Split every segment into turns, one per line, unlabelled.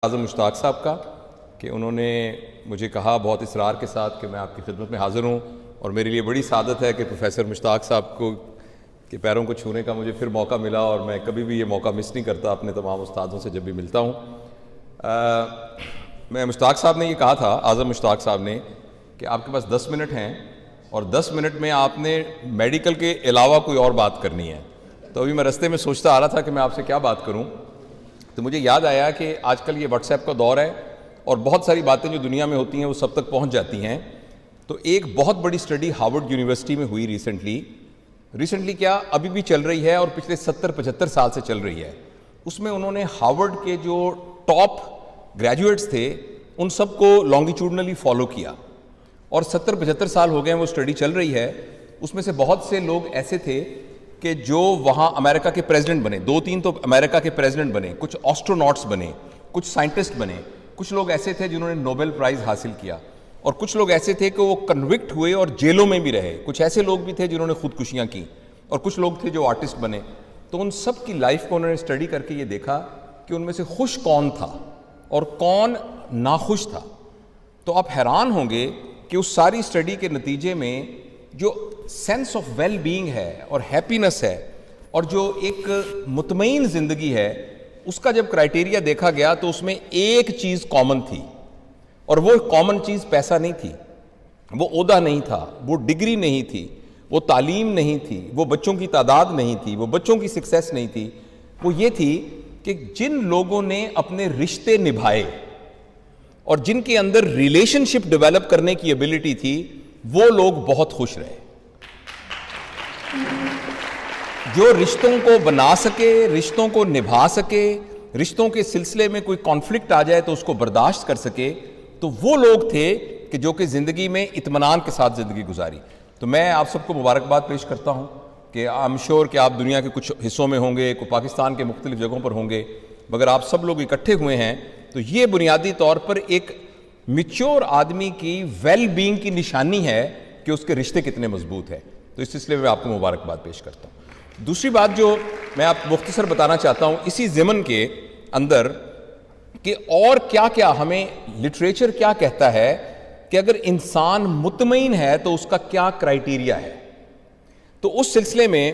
اعظم مشتاق صاحب کا کہ انہوں نے مجھے کہا بہت اصرار کے ساتھ کہ میں آپ کی خدمت میں حاضر ہوں، اور میرے لیے بڑی سعادت ہے کہ پروفیسر مشتاق صاحب کو کے پیروں کو چھونے کا مجھے پھر موقع ملا، اور میں کبھی بھی یہ موقع مس نہیں کرتا اپنے تمام استادوں سے جب بھی ملتا ہوں۔ میں مشتاق صاحب نے یہ کہا تھا، اعظم مشتاق صاحب نے، کہ آپ کے پاس 10 منٹ ہیں اور 10 منٹ میں آپ نے میڈیکل کے علاوہ کوئی اور بات کرنی ہے۔ تو ابھی میں رستے میں سوچتا آ رہا تھا کہ میں آپ سے کیا بات کروں، تو مجھے یاد آیا کہ آج کل یہ واٹس ایپ کا دور ہے اور بہت ساری باتیں جو دنیا میں ہوتی ہیں وہ سب تک پہنچ جاتی ہیں۔ تو ایک بہت بڑی سٹڈی ہارورڈ یونیورسٹی میں ہوئی ریسنٹلی کیا ابھی بھی چل رہی ہے اور پچھلے 70-75 سال سے چل رہی ہے۔ اس میں انہوں نے ہارورڈ کے جو ٹاپ گریجویٹس تھے ان سب کو لانگیٹیوڈنلی فالو کیا، اور 70-75 سال ہو گئے ہیں وہ سٹڈی چل رہی ہے۔ اس میں سے بہت سے لوگ ایسے تھے کہ جو وہاں امریکہ کے پریزیڈنٹ بنے، 2-3 تو امریکہ کے پریزیڈنٹ بنے، کچھ آسٹروناٹس بنے، کچھ سائنٹسٹ بنے، کچھ لوگ ایسے تھے جنہوں نے نوبل پرائز حاصل کیا، اور کچھ لوگ ایسے تھے کہ وہ کنوکٹ ہوئے اور جیلوں میں بھی رہے، کچھ ایسے لوگ بھی تھے جنہوں نے خودکشیاں کی، اور کچھ لوگ تھے جو آرٹسٹ بنے۔ تو ان سب کی لائف کو انہوں نے اسٹڈی کر کے یہ دیکھا کہ ان میں سے خوش کون تھا اور کون ناخوش تھا۔ تو آپ حیران ہوں گے کہ اس ساری اسٹڈی کے نتیجے میں جو سینس آف ویل بینگ ہے اور ہیپینس ہے اور جو ایک مطمئن زندگی ہے، اس کا جب کرائیٹیریا دیکھا گیا تو اس میں ایک چیز کامن تھی، اور وہ کامن چیز پیسہ نہیں تھی، وہ عہدہ نہیں تھا، وہ ڈگری نہیں تھی، وہ تعلیم نہیں تھی، وہ بچوں کی تعداد نہیں تھی، وہ بچوں کی سکسیس نہیں تھی۔ وہ یہ تھی کہ جن لوگوں نے اپنے رشتے نبھائے اور جن کے اندر ریلیشن شپ ڈیولپ کرنے کی ایبلٹی تھی، وہ لوگ بہت خوش رہے۔ جو رشتوں کو بنا سکے، رشتوں کو نبھا سکے، رشتوں کے سلسلے میں کوئی کانفلکٹ آ جائے تو اس کو برداشت کر سکے، تو وہ لوگ تھے کہ جو کہ زندگی میں اطمینان کے ساتھ زندگی گزاری۔ تو میں آپ سب کو مبارکباد پیش کرتا ہوں کہ آئی ایم شیور کہ آپ دنیا کے کچھ حصوں میں ہوں گے، کوئی پاکستان کے مختلف جگہوں پر ہوں گے، مگر آپ سب لوگ اکٹھے ہوئے ہیں تو یہ بنیادی طور پر ایک میچور آدمی کی ویل بینگ کی نشانی ہے کہ اس کے رشتے کتنے مضبوط ہیں۔ تو اس سلسلے میں آپ کو مبارکباد پیش کرتا ہوں۔ دوسری بات جو میں آپ مختصر بتانا چاہتا ہوں اسی ضمن کے اندر، کہ اور کیا کیا ہمیں لٹریچر کیا کہتا ہے کہ اگر انسان مطمئن ہے تو اس کا کیا کرائیٹیریا ہے۔ تو اس سلسلے میں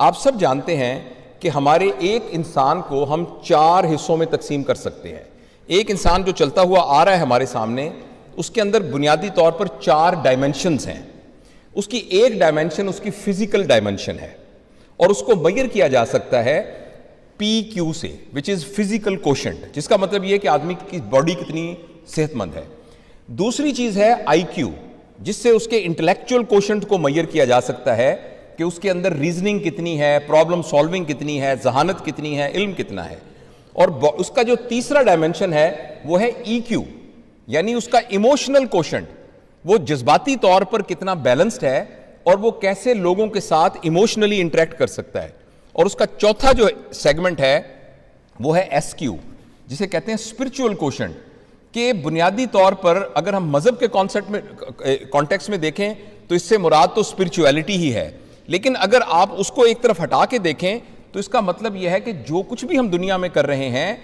آپ سب جانتے ہیں کہ ہمارے ایک انسان کو ہم 4 حصوں میں تقسیم کر سکتے ہیں۔ ایک انسان جو چلتا ہوا آ رہا ہے ہمارے سامنے، اس کے اندر بنیادی طور پر 4 ڈائمنشنز ہیں۔ اس کی ایک ڈائمنشن اس کی فزیکل ڈائمنشن ہے، اور اس کو میئر کیا جا سکتا ہے PQ سے، which is physical quotient، جس کا مطلب یہ ہے کہ آدمی کی باڈی کتنی صحت مند ہے۔ دوسری چیز ہے IQ، جس سے اس کے انٹلیکچوئل کوشنٹ کو میئر کیا جا سکتا ہے کہ اس کے اندر ریزننگ کتنی ہے، پرابلم سالونگ کتنی ہے، ذہانت کتنی ہے، علم کتنا ہے۔ اور اس کا جو تیسرا ڈائمنشن ہے وہ ہے EQ، یعنی اس کا ایموشنل کوشنٹ، وہ جذباتی طور پر کتنا بیلنسڈ ہے اور وہ کیسے لوگوں کے ساتھ ایموشنلی انٹریکٹ کر سکتا ہے۔ اور اس کا چوتھا جو سیگمنٹ ہے وہ ہے SQ، جسے کہتے ہیں اسپرچول کوشنٹ، کہ بنیادی طور پر اگر ہم مذہب کے کانٹیکس میں دیکھیں تو اس سے مراد تو اسپرچویلٹی ہی ہے، لیکن اگر آپ اس کو ایک طرف ہٹا کے دیکھیں تو اس کا مطلب یہ ہے کہ جو کچھ بھی ہم دنیا میں کر رہے ہیں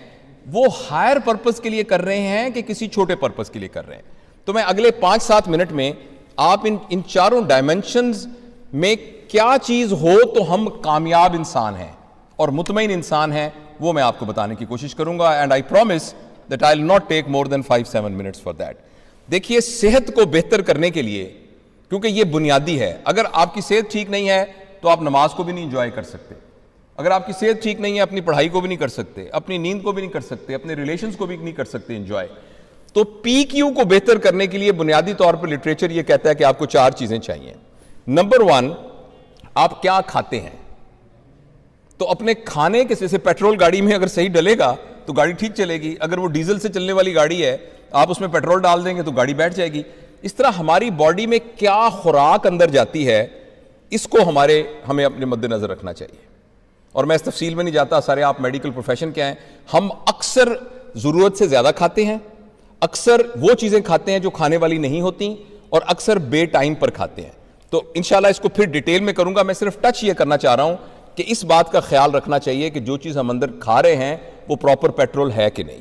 وہ ہائر پرپس کے لیے کر رہے ہیں کہ کسی چھوٹے پرپس کے لیے کر رہے ہیں۔ تو میں اگلے 5-7 منٹ میں آپ ان 4 ڈائمنشنز میں کیا چیز ہو تو ہم کامیاب انسان ہیں اور مطمئن انسان ہیں، وہ میں آپ کو بتانے کی کوشش کروں گا، and I promise that I will not take more than 5-7 minutes for that. دیکھیے، صحت کو بہتر کرنے کے لیے، کیونکہ یہ بنیادی ہے، اگر آپ کی صحت ٹھیک نہیں ہے تو آپ نماز کو بھی نہیں انجوائے کر سکتے، اگر آپ کی صحت ٹھیک نہیں ہے اپنی پڑھائی کو بھی نہیں کر سکتے، اپنی نیند کو بھی نہیں کر سکتے، اپنے ریلیشنز کو بھی نہیں کر سکتے انجوائے۔ تو PQ کو بہتر کرنے کے لیے بنیادی طور پر لٹریچر یہ کہتا ہے کہ آپ کو 4 چیزیں چاہیے۔ نمبر 1، آپ کیا کھاتے ہیں۔ تو اپنے کھانے کے جیسے پیٹرول گاڑی میں اگر صحیح ڈلے گا تو گاڑی ٹھیک چلے گی، اگر وہ ڈیزل سے چلنے والی گاڑی ہے آپ اس میں پیٹرول ڈال دیں گے تو گاڑی بیٹھ جائے گی۔ اس طرح ہماری باڈی میں کیا خوراک اندر جاتی ہے، اس کو ہمیں اپنے مد نظر رکھنا چاہیے۔ اور میں اس تفصیل میں نہیں جاتا، سارے آپ میڈیکل پروفیشن کے ہیں، ہم اکثر ضرورت سے زیادہ کھاتے ہیں، اکثر وہ چیزیں کھاتے ہیں جو کھانے والی نہیں ہوتی، اور اکثر بے ٹائم پر کھاتے ہیں۔ تو انشاءاللہ اس کو پھر ڈیٹیل میں کروں گا، میں صرف ٹچ یہ کرنا چاہ رہا ہوں کہ اس بات کا خیال رکھنا چاہیے کہ جو چیز ہم اندر کھا رہے ہیں وہ پراپر پیٹرول ہے کہ نہیں۔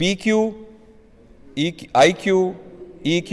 PQ, IQ, EQ